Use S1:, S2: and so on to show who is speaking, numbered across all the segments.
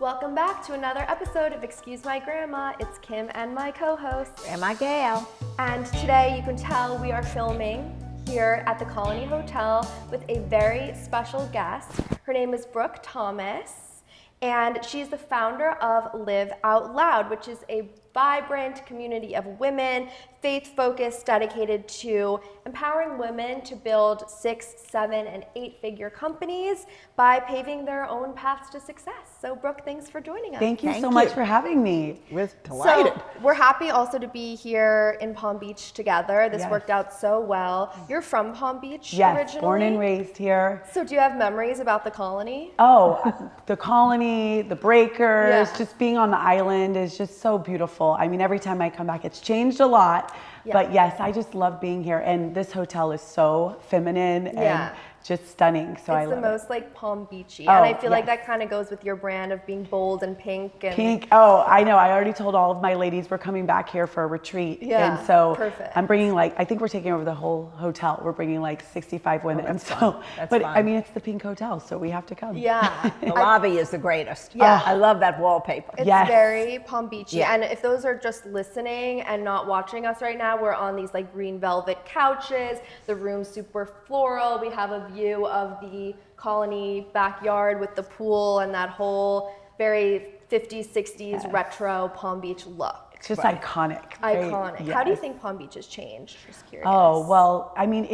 S1: Welcome back to another episode of Excuse My Grandma. It's Kim and my co-host,
S2: Grandma Gail.
S1: And today you can tell we are filming here at the Colony Hotel with a very special guest. Her name is Brooke Thomas, and she's the founder of Live Out Loud, which is a vibrant community of women, faith-focused, dedicated to empowering women to build 6, 7, and 8-figure companies by paving their own paths to success. So Brooke, thanks for joining us.
S3: Thank you so much for having me.
S2: We're delighted.
S1: So we're happy also to be here in Palm Beach together. This worked out so well. You're from Palm Beach originally?
S3: Born and raised here.
S1: So do you have memories about the Colony?
S3: Oh, the Colony, the Breakers, just being on the island is just so beautiful. I mean, every time I come back, it's changed a lot. But yes, I just love being here. And this hotel is so feminine and just stunning. So I love it.
S1: It's the most like Palm Beachy. And I feel like that kind of goes with your brand of being bold and pink. And
S3: pink. Oh, I know. I already told all of my ladies we're coming back here for a retreat.
S1: Yeah,
S3: and so
S1: perfect.
S3: I'm bringing I think we're taking over the whole hotel. We're bringing 65 women.
S2: That's
S3: so,
S2: fun. That's
S3: but
S2: fun.
S3: I mean, it's the pink hotel, so we have to come.
S1: Yeah.
S2: The lobby is the greatest.
S1: Yeah.
S2: I love that wallpaper.
S1: It's very Palm Beachy.
S2: Yeah.
S1: And if those are just listening and not watching us right now, we're on these green velvet couches. The room's super floral. We have a view of the Colony backyard with the pool and that whole very 50s, 60s retro Palm Beach look.
S3: It's just iconic.
S1: Iconic.
S3: Yes.
S1: How do you think Palm Beach has changed? Just curious.
S3: Oh, well, I mean,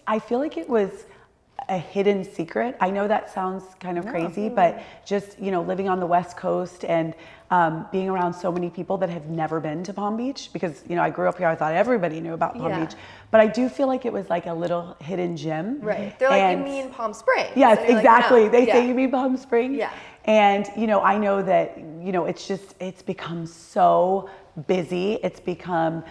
S3: I feel like it was a hidden secret. I know that sounds kind of crazy, but just, living on the West Coast and being around so many people that have never been to Palm Beach, because, I grew up here, I thought everybody knew about Palm Beach, but I do feel like it was like a little hidden gem.
S1: Right. They're like, you mean Palm Springs?
S3: Yes, exactly.
S1: Like, no.
S3: They say you mean Palm Springs.
S1: Yeah.
S3: And, I know that, it's become so busy. It's become,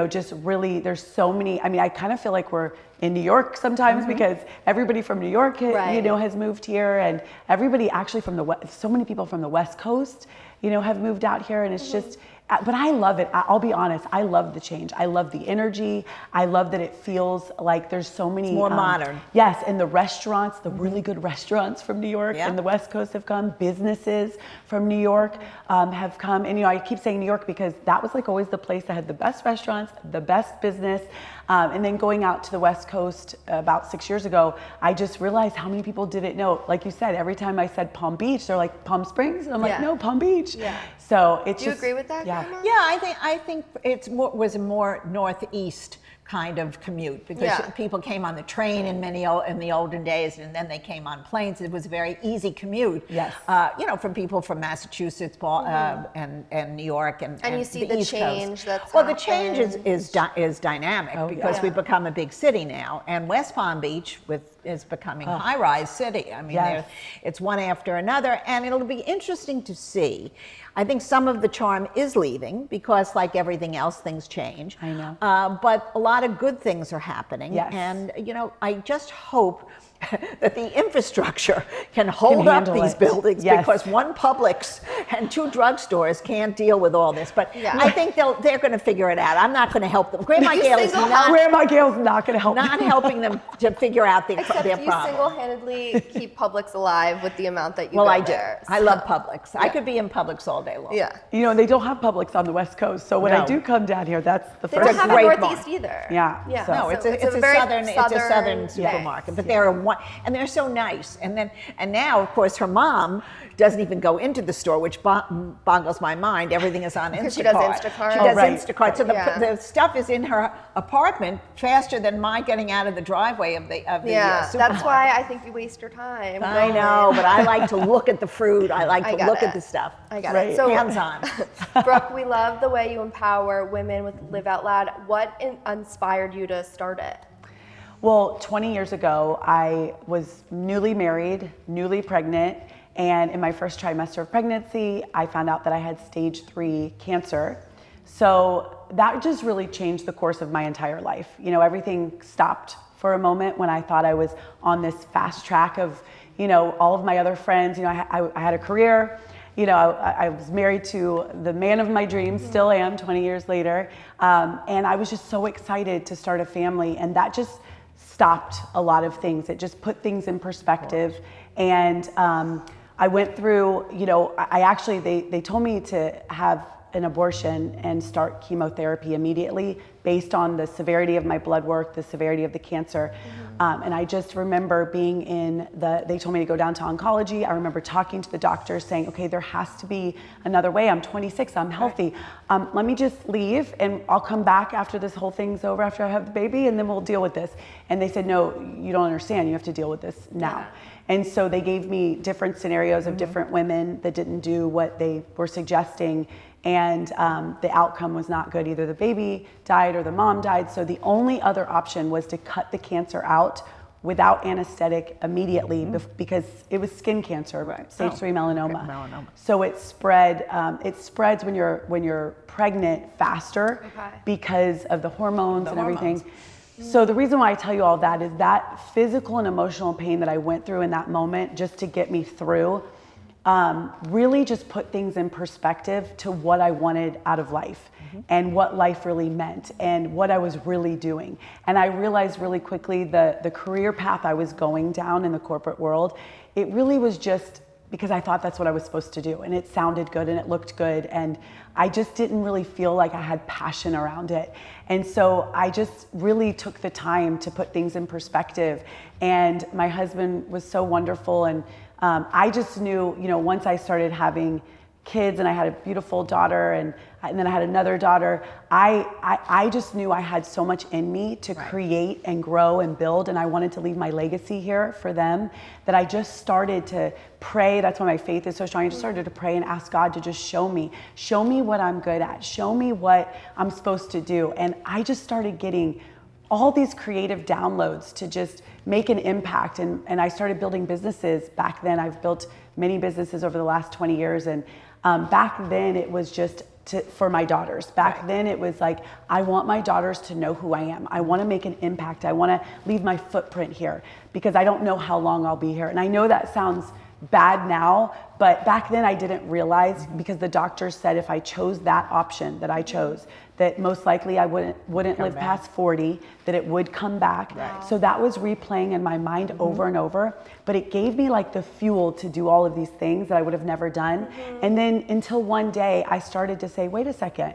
S3: just really, there's so many, I kind of feel like we're in New York sometimes because everybody from New York, has moved here, and everybody actually from the West, so many people from the West Coast, have moved out here, and it's just, but I love it. I'll be honest. I love the change. I love the energy. I love that it feels like there's so many.
S2: It's more modern.
S3: Yes, and the restaurants, the really good restaurants from New York and the West Coast have come. Businesses from New York have come. And, I keep saying New York because that was always the place that had the best restaurants, the best business. And then going out to the West Coast about 6 years ago, I just realized how many people didn't know. Like you said, every time I said Palm Beach, they're like, Palm Springs? And I'm like, no, Palm Beach.
S1: Yeah.
S3: So it's
S1: Do you agree with that, Grandma?
S2: Yeah, I think was a more northeast kind of commute because people came on the train in the olden days, and then they came on planes. It was a very easy commute.
S3: Yes.
S2: From people from Massachusetts, and New York, and
S1: you see
S2: the
S1: the
S2: East
S1: change
S2: Coast.
S1: that's
S2: the change is dynamic because we've
S1: yeah.
S2: become a big city now, and West Palm Beach is becoming a high-rise city. I mean, it's one after another, and it'll be interesting to see. I think some of the charm is leaving because, like everything else, things change.
S3: I know.
S2: But a lot of good things are happening.
S3: Yes.
S2: And, I just hope that the infrastructure can hold up these buildings because one Publix and 2 drugstores can't deal with all this. But I think they're going to figure it out. I'm not going to help them. Grandma Gail's
S3: not going to help
S2: not helping them to figure out their problem.
S1: You single-handedly keep Publix alive with the amount that you
S2: I
S1: go
S2: do.
S1: there.
S2: I love Publix. I could be in Publix all day long.
S1: Yeah.
S3: They don't have Publix on the West Coast, so when I do come down here, that's the
S1: They
S3: first.
S1: don't have
S2: great
S1: it Northeast either.
S3: Yeah.
S1: So.
S2: No, it's a
S1: very
S2: southern supermarket, but they're so nice. And now, of course, her mom doesn't even go into the store, which boggles my mind. Everything is on Instacart.
S1: She does Instacart.
S2: She does Instacart. So the stuff is in her apartment faster than my getting out of the driveway of the supermarket.
S1: That's why I think you waste your time.
S2: I know, but I like to look at the fruit. I like to look at the stuff.
S1: I got it. So
S2: hands-on.
S1: Brooke, we love the way you empower women with Live Out Loud. What inspired you to start it?
S3: Well, 20 years ago, I was newly married, newly pregnant, and in my first trimester of pregnancy, I found out that I had stage 3 cancer. So that just really changed the course of my entire life. Everything stopped for a moment when I thought I was on this fast track of, all of my other friends. I had a career. I was married to the man of my dreams, still am 20 years later. And I was just so excited to start a family, and that just stopped a lot of things. It just put things in perspective. And I went through, I actually, they told me to have an abortion and start chemotherapy immediately based on the severity of my blood work, the severity of the cancer. And I just remember being they told me to go down to oncology. I remember talking to the doctor saying, okay, there has to be another way. I'm 26, I'm healthy. Let me just leave and I'll come back after this whole thing's over, after I have the baby, and then we'll deal with this. And they said, no, you don't understand. You have to deal with this now. Yeah. And so they gave me different scenarios of different women that didn't do what they were suggesting. And the outcome was not good. Either the baby died or the mom died. So the only other option was to cut the cancer out without anesthetic immediately because it was skin cancer, stage 3 melanoma. So it spread. It spreads when you're pregnant faster because of the hormones and everything. So the reason why I tell you all that is that physical and emotional pain that I went through in that moment just to get me through really just put things in perspective to what I wanted out of life and what life really meant and what I was really doing. And I realized really quickly the career path I was going down in the corporate world, it really was just because I thought that's what I was supposed to do. And it sounded good and it looked good. And I just didn't really feel like I had passion around it. And so I just really took the time to put things in perspective. And my husband was so wonderful. And I just knew, once I started having kids and I had a beautiful daughter and then I had another daughter, I just knew I had so much in me to create and grow and build, and I wanted to leave my legacy here for them that I just started to pray. That's why my faith is so strong. I just started to pray and ask God to just show me what I'm good at, show me what I'm supposed to do. And I just started getting all these creative downloads to just make an impact. And I started building businesses back then. I've built many businesses over the last 20 years. And back then it was just for my daughters. Back then it was like, I want my daughters to know who I am. I want to make an impact. I want to leave my footprint here because I don't know how long I'll be here. And I know that sounds bad now, but back then I didn't realize, because the doctor said if I chose that option that I chose, that most likely I wouldn't live past 40, that it would come back. Right. So that was replaying in my mind over and over, but it gave me like the fuel to do all of these things that I would have never done. And then until one day I started to say, wait a second,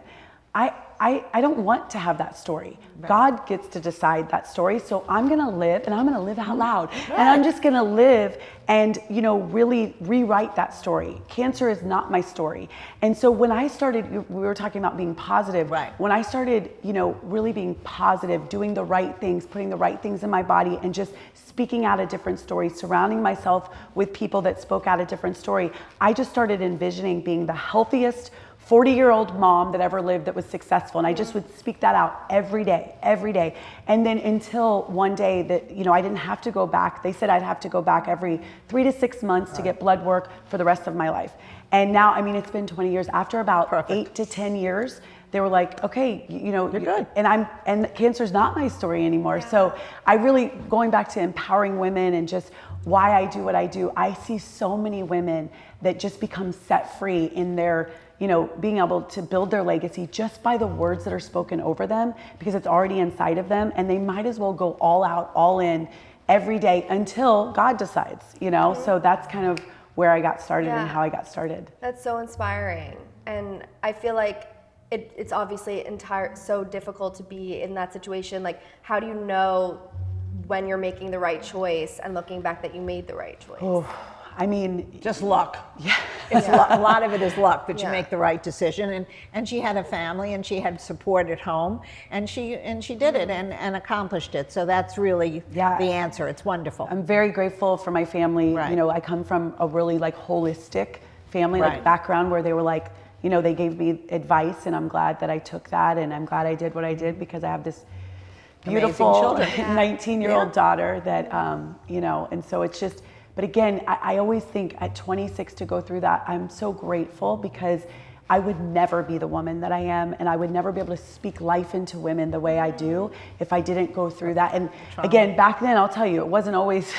S3: I don't want to have that story. Right. God gets to decide that story. So I'm going to live, and I'm going to live out loud. Right. And I'm just going to live and, really rewrite that story. Cancer is not my story. And so when I started, we were talking about being positive. Right. When I started, really being positive, doing the right things, putting the right things in my body, and just speaking out a different story, surrounding myself with people that spoke out a different story, I just started envisioning being the healthiest 40-year-old mom that ever lived that was successful. And I just would speak that out every day. And then until one day that, I didn't have to go back. They said I'd have to go back every 3 to 6 months to get blood work for the rest of my life. And now, it's been 20 years. After about 8 to 10 years, they were like, okay, you're good. And cancer's not my story anymore. Yeah. So I really, going back to empowering women and just why I do what I do, I see so many women that just become set free in their, being able to build their legacy just by the words that are spoken over them, because it's already inside of them, and they might as well go all out, all in every day until God decides, So that's kind of where I got started and how I got started.
S1: That's so inspiring. And I feel like it's obviously so difficult to be in that situation. Like, how do you know when you're making the right choice and looking back that you made the right choice?
S2: Oh, just luck. Yeah. A lot of it is luck that you make the right decision. And she had a family and she had support at home, and she did it and accomplished it. So that's really the answer. It's wonderful.
S3: I'm very grateful for my family. Right. I come from a really holistic family background where they were they gave me advice, and I'm glad that I took that, and I'm glad I did what I did because I have this beautiful 19-year-old daughter that, and so it's just, but again, I always think at 26 to go through that, I'm so grateful because I would never be the woman that I am, and I would never be able to speak life into women the way I do if I didn't go through that. And again, back then, I'll tell you, it wasn't always,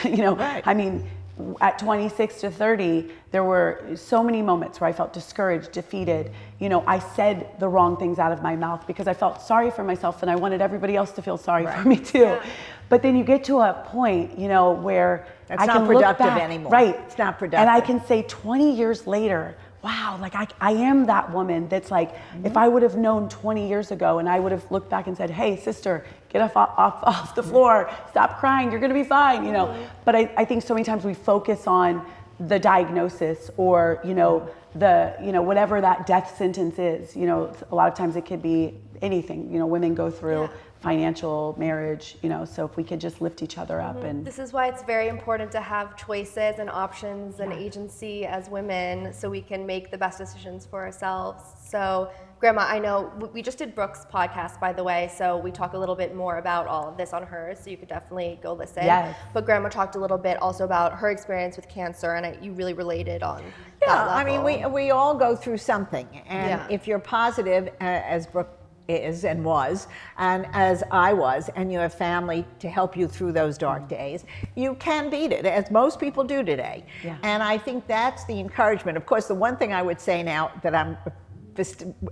S3: at 26 to 30, there were so many moments where I felt discouraged, defeated. You know, I said the wrong things out of my mouth because I felt sorry for myself and I wanted everybody else to feel sorry for me too. Yeah. But then you get to a point, you know, where
S2: I can look back anymore.
S3: Right.
S2: It's not productive.
S3: And I can say 20 years later, wow, like I am that woman that's like, if I would have known 20 years ago and I would have looked back and said, hey, sister, get off the floor, stop crying, you're gonna be fine, you know. But I think so many times we focus on the diagnosis or, you know, whatever that death sentence is, you know, a lot of times it could be anything, you know, women go through financial, marriage, you know, so if we could just lift each other up. And
S1: this is why it's very important to have choices and options and agency as women so we can make the best decisions for ourselves. So Grandma, I know we just did Brooke's podcast, by the way, so we talk a little bit more about all of this on hers, so you could definitely go listen. Yes. But Grandma talked a little bit also about her experience with cancer, and you really related on that level.
S2: I mean, we all go through something, and if you're positive, as Brooke is and was, and as I was, and you have family to help you through those dark days, you can beat it, as most people do today. Yeah. And I think that's the encouragement. Of course, the one thing I would say now that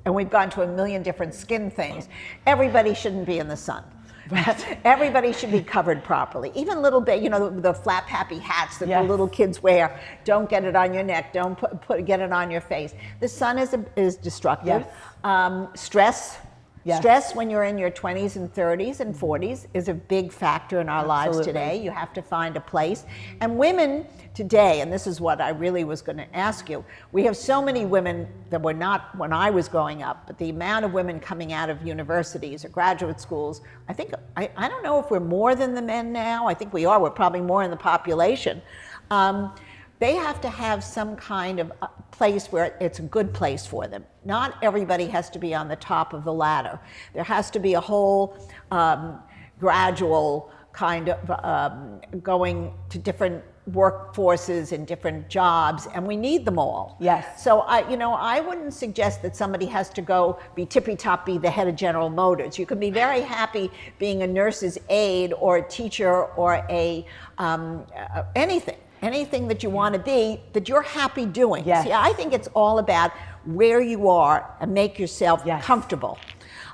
S2: and we've gone to a million different skin things, everybody shouldn't be in the sun. Right. Everybody should be covered properly. Even little bit, you know, the flap happy hats that the little kids wear. Don't get it on your neck. Don't get it on your face. The sun is destructive. Stress. Yes. Stress when you're in your 20s and 30s and 40s is a big factor in our lives today. You have to find a place. And women today, and this is what I really was going to ask you, we have so many women that were not when I was growing up, but the amount of women coming out of universities or graduate schools, I think, I don't know if we're more than the men now. I think we are. We're probably more in the population. They have to have some kind of place where it's a good place for them. Not everybody has to be on the top of the ladder. There has to be a whole gradual kind of going to different workforces and different jobs, and we need them all. Yes. So I wouldn't suggest that somebody has to go be tippy-top, be the head of General Motors. You can be very happy being a nurse's aide or a teacher or a anything that you want to be, that you're happy doing. Yes. See, I think it's all about where you are and make yourself comfortable.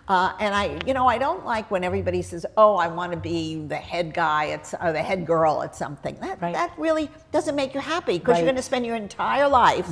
S2: And I don't like when everybody says, oh, I want to be the head guy or the head girl at something. That really doesn't make you happy, because you're going to spend your entire life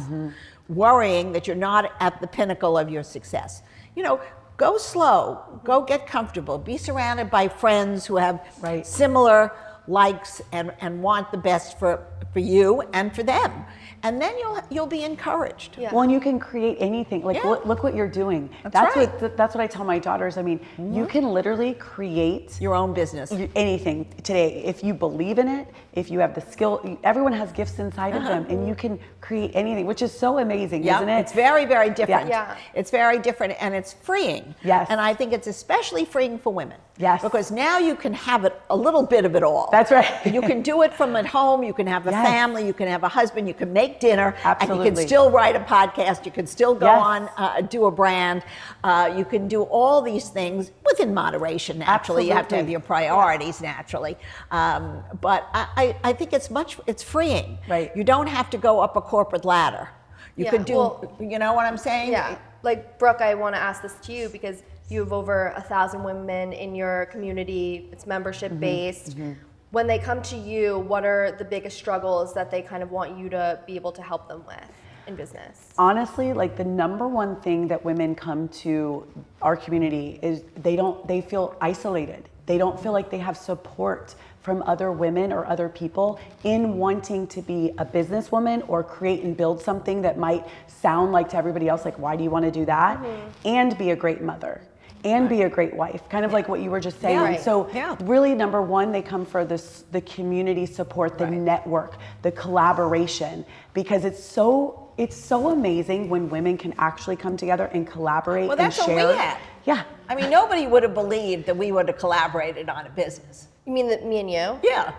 S2: worrying that you're not at the pinnacle of your success. You know, go slow, go get comfortable, be surrounded by friends who have similar likes and want the best for you and for them. And then you'll be encouraged.
S3: Yeah. Well, and you can create anything. Like look what you're doing. That's what I tell my daughters. I mean, you can literally create
S2: your own business.
S3: Anything today. If you believe in it, if you have the skill, everyone has gifts inside of them, and you can create anything, which is so amazing, isn't it?
S2: It's very, very different. Yeah. It's very different, and it's freeing. Yes. And I think it's especially freeing for women. Yes. Because now you can have a little bit of it all.
S3: That's right.
S2: You can do it from at home. You can have a family. You can have a husband. You can make dinner.
S3: Absolutely.
S2: And you can still write a podcast. You can still go on, do a brand. You can do all these things within moderation, naturally. Absolutely. You have to have your priorities, naturally. But I think it's freeing. Right. You don't have to go up a corporate ladder. You could do, you know what I'm saying?
S1: Yeah. Like, Brooke, I want to ask this to you, because you have over 1,000 women in your community. It's membership based. When they come to you, what are the biggest struggles that they kind of want you to be able to help them with in business?
S3: Honestly, like, the number one thing that women come to our community is they feel isolated. They don't feel like they have support from other women or other people in wanting to be a businesswoman or create and build something that might sound like to everybody else, like, why do you want to do that? And be a great mother. And be a great wife, kind of like what you were just saying. So really, number one, they come for the community support, the network, the collaboration, because it's so amazing when women can actually come together and collaborate and share.
S2: Well, that's what we had. Yeah. I mean, nobody would have believed that we would have collaborated on a business.
S1: You mean that me and you?
S2: Yeah,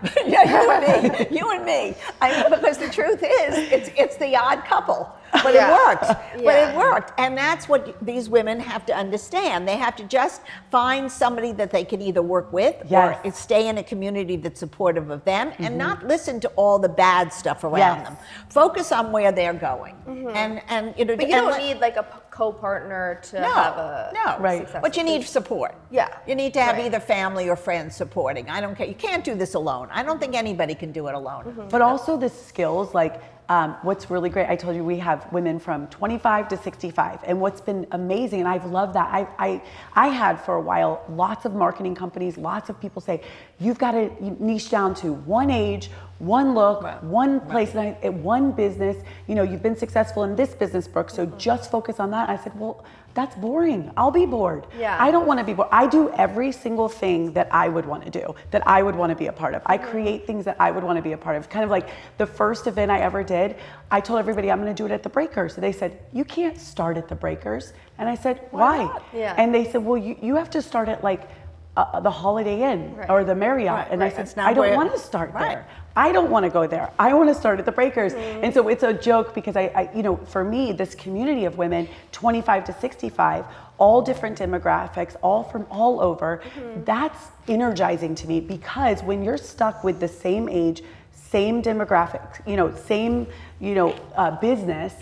S2: you and me. I mean, because the truth is, it's the odd couple. But it worked. But it worked. And that's what these women have to understand. They have to just find somebody that they can either work with or stay in a community that's supportive of them and not listen to all the bad stuff around them. Focus on where they're going. And you know,
S1: but you don't need like a co-partner to have a successful
S2: But you need support.
S1: Yeah.
S2: You need to have either family or friends supporting. I don't care. You can't do this alone. I don't think anybody can do it alone.
S3: But also the skills, like what's really great, I told you we have women from 25 to 65, and what's been amazing, and I've loved that, I had for a while lots of marketing companies, lots of people say, you've got to niche down to one age, one look, one place, and one business. You know, you've been successful in this business, Brooke, so just focus on that. I said, well, that's boring. I'll be bored. I don't want to be bored. I do every single thing that I would want to do, that I would want to be a part of. I create things that I would want to be a part of. Kind of like the first event I ever did, I told everybody I'm going to do it at the Breakers. So they said, you can't start at the Breakers. And I said, why? And they said, well, you have to start at like the Holiday Inn or the Marriott. And I said, I don't want to start there. I don't want to go there. I want to start at the Breakers. And so it's a joke because I, you know, for me, this community of women, 25 to 65, all different demographics, all from all over, that's energizing to me, because when you're stuck with the same age, same demographics, you know, same, you know, business,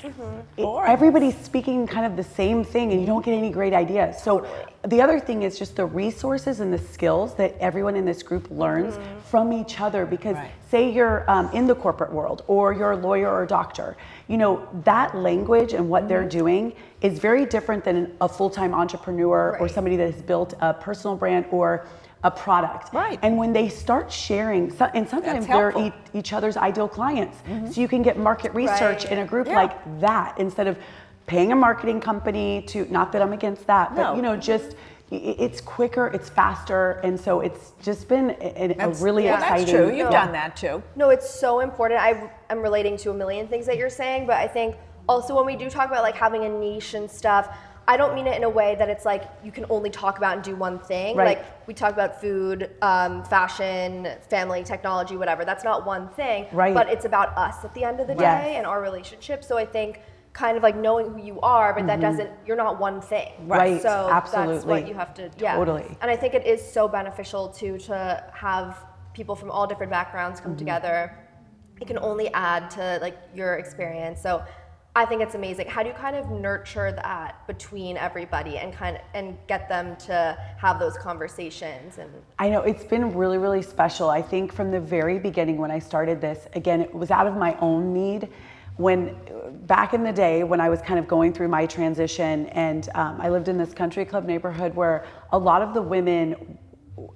S3: everybody's speaking kind of the same thing and you don't get any great ideas. So the other thing is just the resources and the skills that everyone in this group learns from each other, because say you're in the corporate world or you're a lawyer or a doctor, you know, that language and what they're doing is very different than a full-time entrepreneur or somebody that has built a personal brand or a product. And when they start sharing, and sometimes they're each other's ideal clients. So you can get market research in a group like that, instead of paying a marketing company to, not that I'm against that, but you know, just, it's quicker, it's faster. And so it's just been a really exciting.
S2: That's true, you've done that too.
S1: No, it's so important. I'm relating to a million things that you're saying, but I think also when we do talk about like having a niche and stuff, I don't mean it in a way that it's like you can only talk about and do one thing. Like we talk about food, fashion, family, technology, whatever. That's not one thing, but it's about us at the end of the day and our relationship. So I think kind of like knowing who you are, but that doesn't, you're not one thing. So that's what you have to,
S3: Totally.
S1: And I think it is so beneficial too to have people from all different backgrounds come together. It can only add to like your experience. So I think it's amazing. How do you kind of nurture that between everybody and get them to have those conversations? And
S3: I know it's been really, really special. I think from the very beginning when I started this, again, it was out of my own need. When back in the day when I was kind of going through my transition, and I lived in this country club neighborhood where a lot of the women,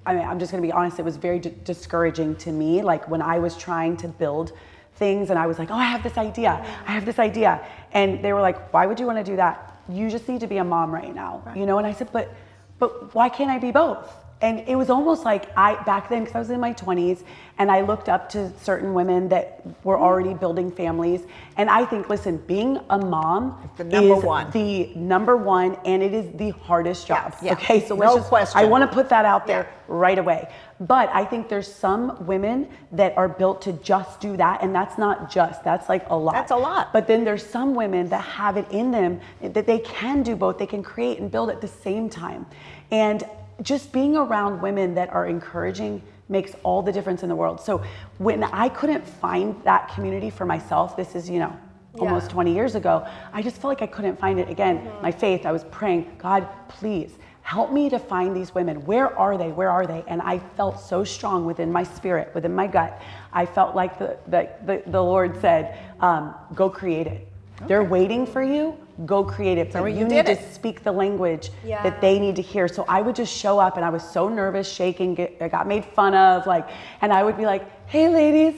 S3: I mean, I'm just going to be honest, it was very discouraging to me. Like when I was trying to build things and I was like, oh, I have this idea. And they were like, why would you want to do that? You just need to be a mom right now, you know? And I said, but why can't I be both? And it was almost like back then, because I was in my 20s, and I looked up to certain women that were already building families. And I think, listen, being a mom is the number one, and it is the hardest job. Okay, so I want to put that out there right away. But I think there's some women that are built to just do that, and that's not just, that's like a lot.
S2: That's a lot.
S3: But then there's some women that have it in them that they can do both. They can create and build at the same time. And just being around women that are encouraging makes all the difference in the world. So when I couldn't find that community for myself, this is, you know, almost 20 years ago, I just felt like I couldn't find it. Again, my faith, I was praying, God, please help me to find these women. Where are they? Where are they? And I felt so strong within my spirit, within my gut. I felt like the Lord said, go create it. They're waiting for you. Go create it. But you need to speak the language that they need to hear. So I would just show up, and I was so nervous, shaking. I got made fun of, and I would be like, "Hey, ladies,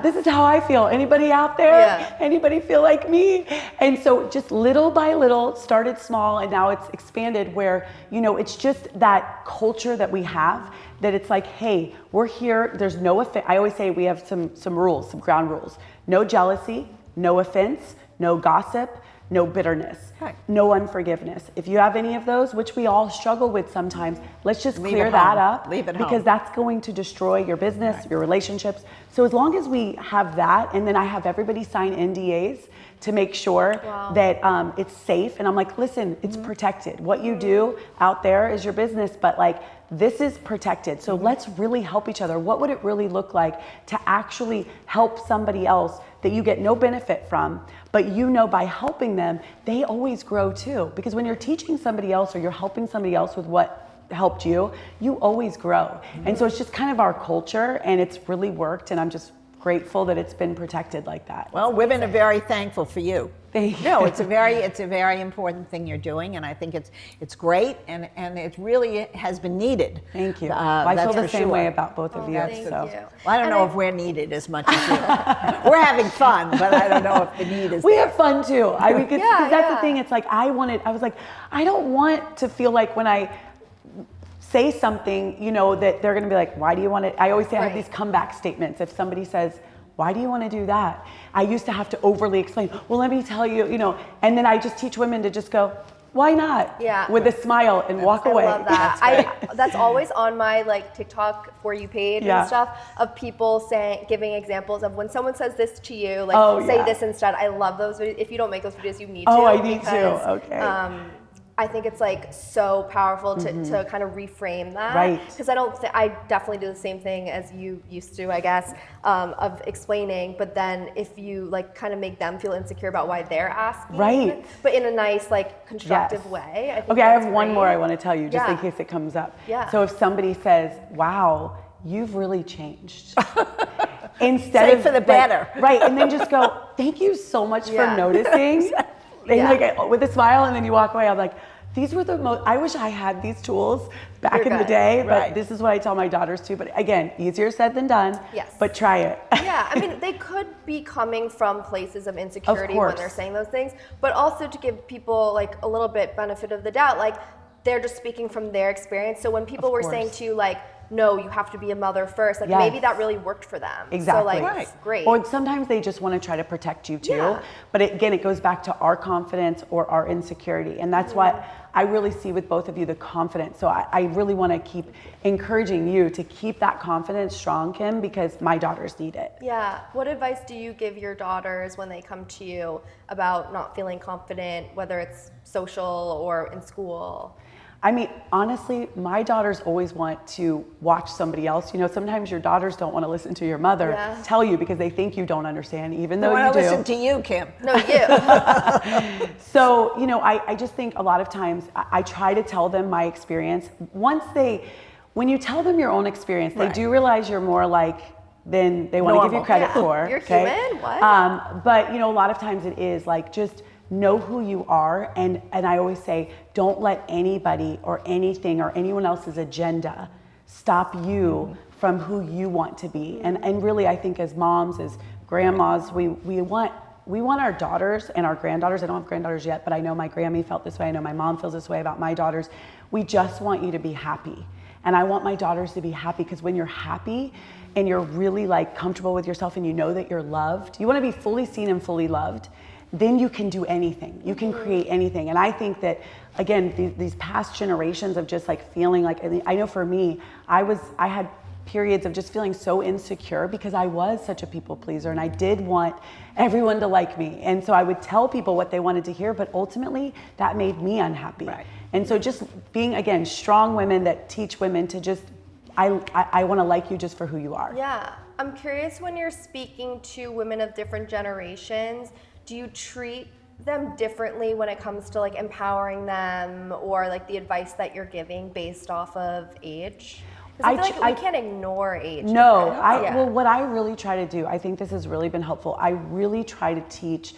S3: this is how I feel. Anybody out there? Anybody feel like me?" And so just little by little, started small, and now it's expanded where, you know, it's just that culture that we have, that it's like, hey, we're here. There's no offense. I always say we have some rules, some ground rules. No jealousy, no offense, no gossip, no bitterness, no unforgiveness. If you have any of those, which we all struggle with sometimes, let's just clear that up, because that's going to destroy your business, your relationships. So as long as we have that, and then I have everybody sign NDAs to make sure that it's safe. And I'm like, listen, it's protected. What you do out there is your business, but like, this is protected. So let's really help each other. What would it really look like to actually help somebody else that you get no benefit from, but you know by helping them, they always grow too. Because when you're teaching somebody else or you're helping somebody else with what helped you, you always grow. And so it's just kind of our culture, and it's really worked, and I'm just grateful that it's been protected like that.
S2: Well, women are very thankful for you.
S3: Thank you.
S2: No, it's a very important thing you're doing, and I think it's great, and it really has been needed.
S3: Thank you. I feel the same way about both of you.
S1: Thank you.
S2: Well, I don't know if we're needed as much as you. We're having fun, but I don't know if the need is
S3: We
S2: there.
S3: have fun too. I mean, because that's the thing. It's like I was like, I don't want to feel like when I say something, you know, that they're going to be like, why do you want to? I always say I have these comeback statements. If somebody says, why do you want to do that? I used to have to overly explain, well, let me tell you, you know, and then I just teach women to just go, why not?
S1: Yeah.
S3: With a smile and walk away.
S1: I love that. That's always on my like TikTok For You page and stuff of people giving examples of when someone says this to you, like say this instead. I love those videos. If you don't make those videos, you need to.
S3: Oh, I need to. Okay.
S1: I think it's like so powerful to kind of reframe that.
S3: Right.
S1: Because I definitely do the same thing as you used to, I guess, of explaining. But then if you like kind of make them feel insecure about why they're asking, but in a nice, like constructive way. I think
S3: okay, I have one more I want to tell you just in case it comes up.
S1: Yeah.
S3: So if somebody says, wow, you've really changed. Instead of
S2: for the better.
S3: Right, and then just go, thank you so much for noticing. And like with a smile, and then you walk away. I'm like, these were the most. I wish I had these tools back in the day, but this is what I tell my daughters too. But again, easier said than done.
S1: Yes.
S3: But try it.
S1: Yeah, I mean, they could be coming from places of insecurity when they're saying those things, but also to give people like a little bit benefit of the doubt, like they're just speaking from their experience. So when people were saying to you, like, no, you have to be a mother first. Like maybe that really worked for them.
S3: Exactly.
S1: So like, great.
S3: Or sometimes they just want to try to protect you too.
S1: Yeah.
S3: But again, it goes back to our confidence or our insecurity. And that's what I really see with both of you, the confidence. So I really want to keep encouraging you to keep that confidence strong, Kim, because my daughters need it.
S1: Yeah. What advice do you give your daughters when they come to you about not feeling confident, whether it's social or in school?
S3: I mean, honestly, my daughters always want to watch somebody else. You know, sometimes your daughters don't want to listen to your mother tell you because they think you don't understand, even though you do.
S2: Listen to you, Kim.
S1: No, you.
S3: So, you know, I just think a lot of times I try to tell them my experience. When you tell them your own experience, they do realize you're more like than they want to give you credit for.
S1: You're human? What?
S3: But, you know, a lot of times it is like just know who you are, and I always say, don't let anybody or anything or anyone else's agenda stop you from who you want to be. And really, I think as moms, as grandmas, we want our daughters and our granddaughters. I don't have granddaughters yet, but I know my Grammy felt this way. I know my mom feels this way about my daughters. We just want you to be happy. And I want my daughters to be happy, because when you're happy and you're really like comfortable with yourself and you know that you're loved, you want to be fully seen and fully loved, then you can do anything. You can create anything. And I think that, again, these past generations of just like feeling like, I know for me, I had periods of just feeling so insecure because I was such a people pleaser and I did want everyone to like me. And so I would tell people what they wanted to hear, but ultimately that made me unhappy. Right. And so just being, again, strong women that teach women to just, I want to like you just for who you are.
S1: Yeah. I'm curious, when you're speaking to women of different generations, do you treat them differently when it comes to like empowering them or like the advice that you're giving based off of age? Because I feel like we can't ignore age.
S3: No, well, what I really try to do, I think this has really been helpful. I really try to teach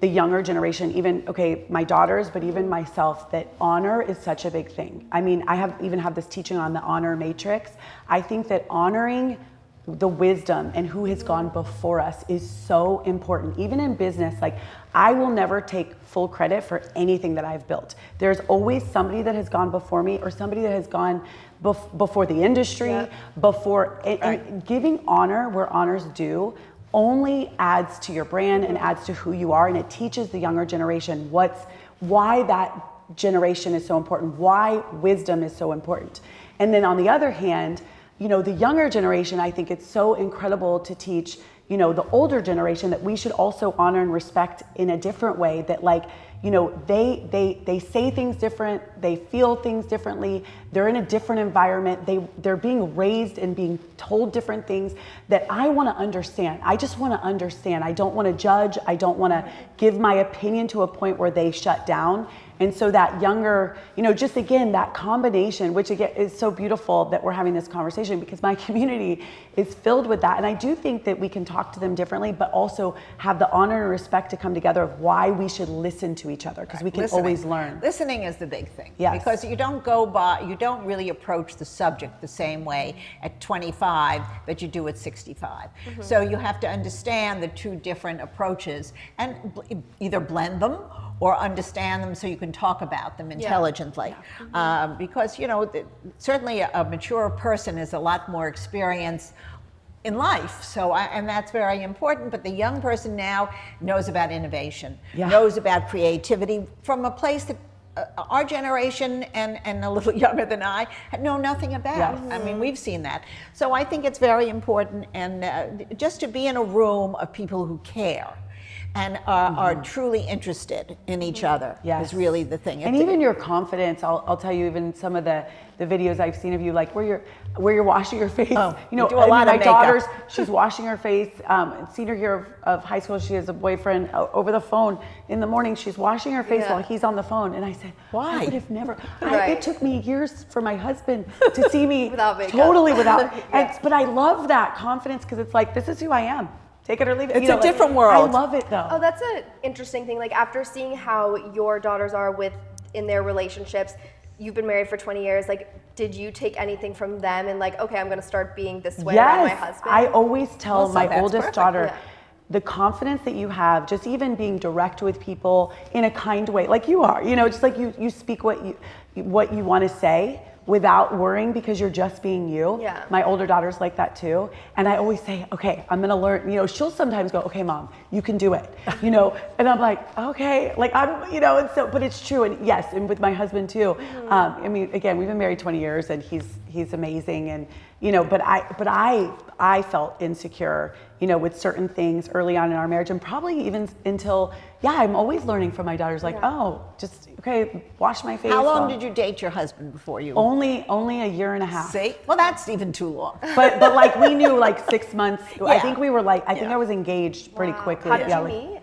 S3: the younger generation, even, my daughters, but even myself, that honor is such a big thing. I mean, I even have this teaching on the honor matrix. I think that honoring the wisdom and who has gone before us is so important. Even in business, like I will never take full credit for anything that I've built. There's always somebody that has gone before me or somebody that has gone before the industry, and giving honor where honor's due only adds to your brand and adds to who you are, and it teaches the younger generation why that generation is so important, why wisdom is so important. And then on the other hand, you know, the younger generation, I think it's so incredible to teach you know, the older generation, that we should also honor and respect in a different way, that like, you know, they say things different, they feel things differently, they're in a different environment, they're being raised and being told different things that I want to understand. I just want to understand. I don't want to judge. I don't want to give my opinion to a point where they shut down. And so that younger, you know, just again, that combination, which again is so beautiful that we're having this conversation, because my community is filled with that. And I do think that we can talk to them differently, but also have the honor and respect to come together of why we should listen to each other, because we can always learn.
S2: Listening is the big thing.
S3: Yes.
S2: Because you don't really approach the subject the same way at 25 that you do at 65. So you have to understand the two different approaches and either blend them or understand them so you can talk about them intelligently. Because, you know, certainly a mature person is a lot more experienced in life, and that's very important. But the young person now knows about innovation, knows about creativity from a place that our generation and a little younger than I know nothing about. I mean, we've seen that. So I think it's very important, and just to be in a room of people who care and are truly interested in each other is really the thing.
S3: And even your confidence, I'll tell you, even some of the videos I've seen of you, like where you're washing your face. You know,
S2: do a lot of
S3: my
S2: makeup.
S3: daughter's, she's washing her face. Senior year of high school, she has a boyfriend over the phone. In the morning, she's washing her face while he's on the phone. And I said,
S2: why?
S3: I would have never. It took me years for my husband to see me
S1: without makeup.
S3: Totally without. But I love that confidence, because it's like, this is who I am. Take it or leave it.
S2: It's a different world.
S3: I love it though.
S1: Oh, that's an interesting thing. Like, after seeing how your daughters are in their relationships, you've been married for 20 years. Like, did you take anything from them and like, okay, I'm going to start being this way around my husband?
S3: I always tell my oldest daughter,
S1: Yeah.
S3: the confidence that you have, just even being direct with people in a kind way, like you are, you know, just like you speak what you want to say without worrying, because you're just being you.
S1: Yeah.
S3: My older daughter's like that too. And I always say, okay, I'm gonna learn, you know, she'll sometimes go, okay, Mom, you can do it, you know? And I'm like, okay, like I'm, you know, and so, but it's true. And yes, and with my husband too. I mean, again, we've been married 20 years and he's amazing. And, you know, but I felt insecure, you know, with certain things early on in our marriage, and probably even until, I'm always learning from my daughters, like, just, okay, wash my face.
S2: How long did you date your husband before you?
S3: Only a year and a half.
S2: See? Well, that's even too long.
S3: But like we knew like 6 months. I think we were like, I think I was engaged pretty quickly.
S1: How did you meet?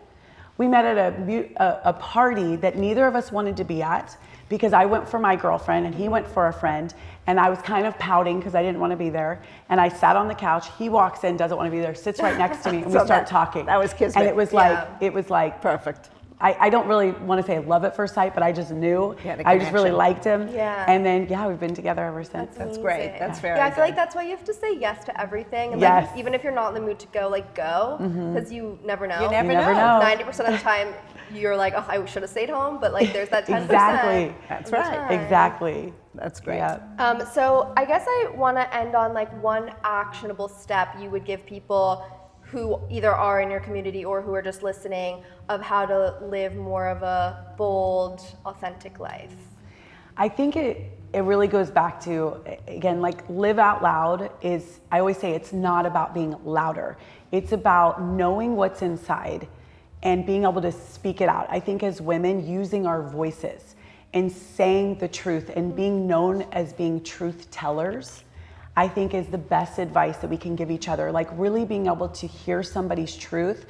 S3: We met at a party that neither of us wanted to be at, because I went for my girlfriend and he went for a friend, and I was kind of pouting because I didn't want to be there. And I sat on the couch. He walks in, doesn't want to be there, sits right next to me, and we start talking.
S2: That was kismet.
S3: And it was like
S2: perfect.
S3: I don't really want to say love at first sight, but I just knew. I just really liked him.
S1: Yeah.
S3: And then we've been together ever since.
S2: That's great. That's very
S1: I feel
S2: good.
S1: like that's why you have to say yes to everything. And
S3: Yes.
S1: like, even if you're not in the mood to go, like go, because you never know.
S2: You never
S3: never
S2: know.
S3: know.
S1: 90% of the time, you're like, oh, I should have stayed home, but like there's that 10%.
S3: Exactly.
S2: That's
S1: of the
S2: right.
S1: time.
S3: Exactly.
S2: That's great.
S3: Yeah.
S1: So I guess I want to end on like one actionable step you would give people who either are in your community or who are just listening, of how to live more of a bold, authentic life.
S3: I think it really goes back to, again, like live out loud is, I always say it's not about being louder. It's about knowing what's inside and being able to speak it out. I think as women, using our voices and saying the truth and being known as being truth tellers, I think is the best advice that we can give each other. Like really being able to hear somebody's truth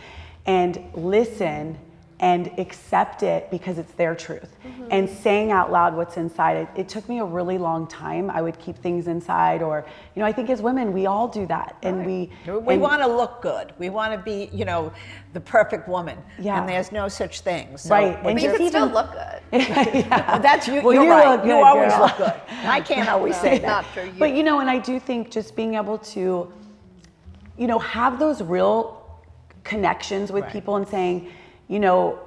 S3: and listen and accept it because it's their truth. And saying out loud what's inside. It took me a really long time. I would keep things inside, or, you know, I think as women, we all do that. And we
S2: want to look good. We want to be, you know, the perfect woman.
S3: Yeah.
S2: And there's no such thing. So
S3: Right.
S1: But you can still look good.
S2: That's you.
S3: Well,
S2: you're
S3: you
S2: right.
S3: look
S2: You
S3: good,
S2: always
S3: girl.
S2: look good. I can't always say that.
S1: Not for you.
S3: But, you know, and I do think just being able to, you know, have those real connections with people and saying, you know,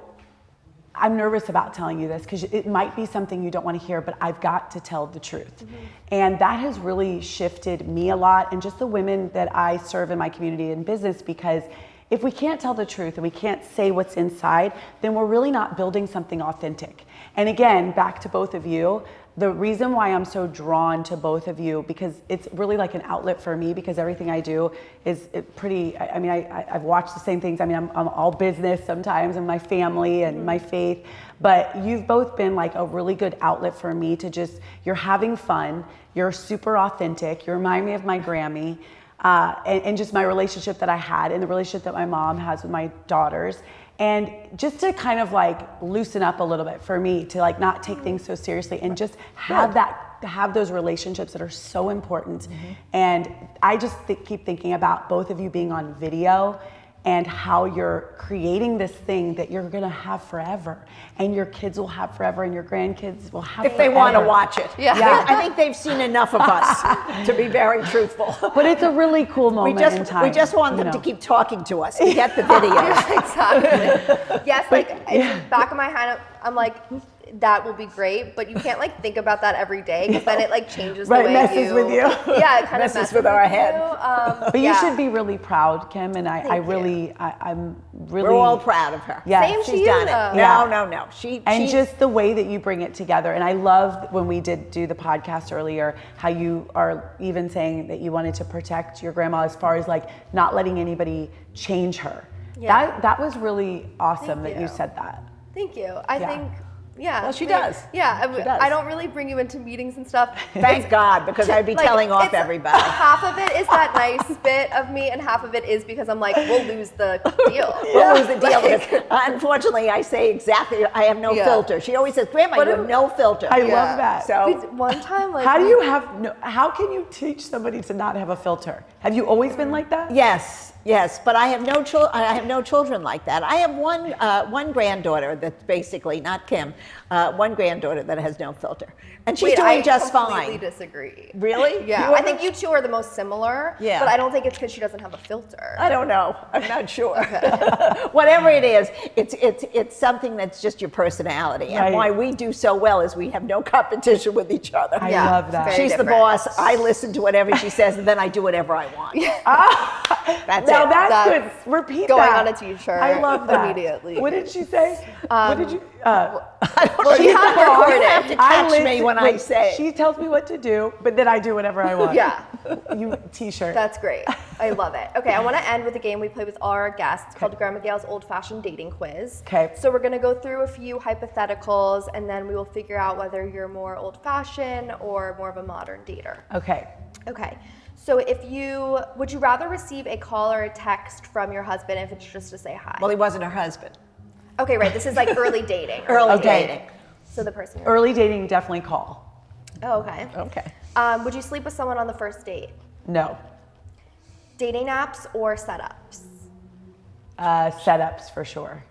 S3: I'm nervous about telling you this because it might be something you don't want to hear, but I've got to tell the truth. And that has really shifted me a lot, and just the women that I serve in my community and business, because if we can't tell the truth and we can't say what's inside, then we're really not building something authentic. And again, back to both of you, the reason why I'm so drawn to both of you, because it's really like an outlet for me, because everything I do is pretty, I mean, I've watched the same things. I mean, I'm all business sometimes, and my family and my faith, but you've both been like a really good outlet for me to just, you're having fun, you're super authentic, you remind me of my Grammy, and just my relationship that I had and the relationship that my mom has with my daughters. And just to kind of like loosen up a little bit for me, to like not take things so seriously and just have those relationships that are so important. And I just keep thinking about both of you being on video and how you're creating this thing that you're gonna have forever, and your kids will have forever, and your grandkids will have
S2: if they want to watch it.
S1: Yeah.
S2: I think they've seen enough of us, to be very truthful.
S3: But it's a really cool moment in time.
S2: We just want them to keep talking to us to get the videos.
S1: Exactly. Yes, like in the back of my head, I'm like, that will be great, but you can't like think about that every day, because then it like changes the way
S3: messes with you.
S1: Yeah, it kind of messes
S2: with our head.
S3: But you should be really proud, Kim, and I'm really.
S2: We're all proud of her.
S3: Yeah,
S1: Same
S2: she's
S1: to
S2: done
S1: you,
S2: it.
S1: though.
S2: No.
S3: And just the way that you bring it together. And I loved when we did do the podcast earlier, how you are even saying that you wanted to protect your grandma as far as like not letting anybody change her.
S1: Yeah.
S3: That was really awesome
S1: Thank
S3: that
S1: you.
S3: you said that.
S1: Thank you. I think. Yeah.
S2: Well, she does.
S1: Yeah,
S2: She does.
S1: I don't really bring you into meetings and stuff.
S2: Thank God, because I'd be telling off everybody.
S1: Half of it is that nice bit of me, and half of it is because I'm like, we'll lose the deal.
S2: We'll lose the deal. Unfortunately, I say exactly, I have no filter. She always says, Grandma, you have no filter.
S3: I love that.
S2: So
S1: One time, like,
S3: how can you teach somebody to not have a filter? Have you always been like that?
S2: Yes, but I have no children like that. I have one granddaughter that's basically, not Kim, one granddaughter that has no filter, and she's doing just fine.
S1: I completely disagree.
S2: Really?
S1: Yeah, I think you two are the most similar.
S2: Yeah.
S1: But I don't think it's because she doesn't have a filter.
S2: I don't know. I'm not sure. Whatever it is, it's something that's just your personality, and why we do so well is we have no competition with each other.
S3: I love that.
S2: She's the boss. I listen to whatever she says, and then I do whatever I want. That's
S3: Now
S2: it.
S3: that's good. Repeat
S1: going
S3: that.
S1: on a t-shirt.
S3: I love that.
S1: Immediately.
S3: What did she say? What did you?
S1: Well, you have recorded.
S2: You have to catch me when I say it.
S3: She tells me what to do, but then I do whatever I want.
S1: Yeah.
S3: You t-shirt.
S1: That's great. I love it. Okay, I want to end with a game we play with all our guests called Grandma Gail's Old-Fashioned Dating Quiz.
S3: Okay.
S1: So we're going to go through a few hypotheticals, and then we will figure out whether you're more old-fashioned or more of a modern dater.
S3: Okay.
S1: Okay. So would you rather receive a call or a text from your husband if it's just to say hi?
S2: Well, he wasn't her husband.
S1: Okay, right. This is like early dating.
S2: Early dating.
S1: So the person.
S3: Early dating, definitely call.
S1: Oh, okay.
S2: Okay.
S1: Would you sleep with someone on the first date?
S3: No.
S1: Dating apps or setups?
S3: Setups for sure.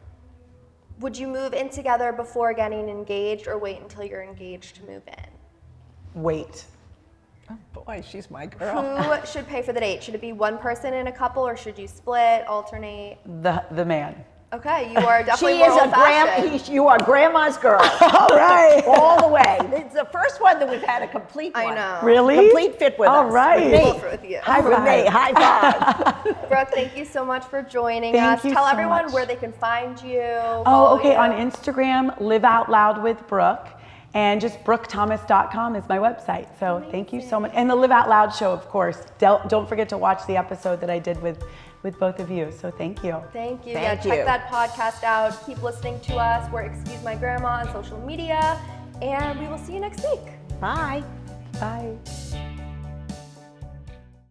S1: Would you move in together before getting engaged, or wait until you're engaged to move in?
S3: Wait.
S2: Oh boy, she's my girl.
S1: Who should pay for the date? Should it be one person in a couple, or should you split, alternate?
S3: The man.
S1: Okay, you are definitely
S2: She
S1: more
S2: is
S1: old-fashioned.
S2: you are grandma's girl.
S3: All right.
S2: All the way. It's the first one that we've had a complete one.
S1: I know.
S3: Really?
S2: Complete fit with us.
S3: All right.
S1: With you.
S3: High
S2: With
S3: five.
S2: me. High five.
S1: Brooke, thank you so much for joining
S3: Thank
S1: us.
S3: you
S1: Tell
S3: so
S1: everyone
S3: much.
S1: where they can find you.
S3: Oh,
S1: follow
S3: okay.
S1: you.
S3: On Instagram, Live Out Loud with Brooke. And just BrookeThomas.com is my website. So thank you so much. And the Live Out Loud show, of course. Don't forget to watch the episode that I did with both of you. So thank you.
S1: Thank you.
S2: Thank
S1: Check
S2: you.
S1: that podcast out. Keep listening to us. We're Excuse My Grandma on social media. And we will see you next week.
S2: Bye.
S3: Bye.